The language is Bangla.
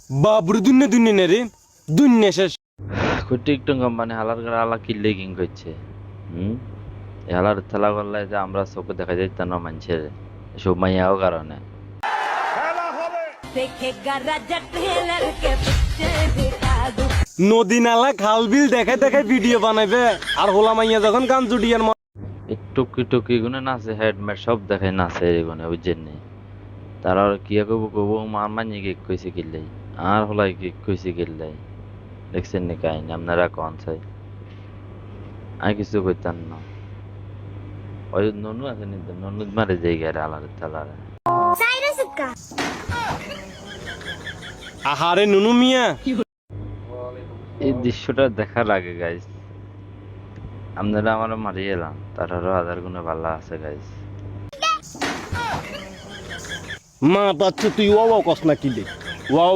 বাবুর দুনিয়া দুনিয়া নে রে দুনিয়া শেষ। টিকটক কোম্পানি হালার করে আলা কিল্লে কিং করছে। হালার খেলা করলে যে আমরা চোখে দেখা যাইত না মানুষের সব মাইয়াও কারণে। নদী নালা খাল বিল দেখায় দেখায় ভিডিও বানাইবে আর হোলা মাইয়া যখন গান জুডিয়ার এই টুকি টুকি গুনে নাচে হেডমেট সব দেখায় নাচে এগুনে বুঝছেন নি। তারা আর কি কব মার মানি কেক কইছে কিল্লাই আর হলাই কেক কইছে কিল্লাই দেখছেন নি কাহিনী আপনারা কন চাই আর কিছু কইতাম না। ওই ননু আছে নি ননু মারে যাই গেলে আলার তালারে আহারে নুনু মিয়া। এই দৃশ্যটা দেখার আগে গাইস আপনারা আমার মারিয়ে এলাম তার আরো হাজার গুণে ভালো আছে গাইস। মা বাচ্চা তুই ওয়াও কস না কিলে ওয়াও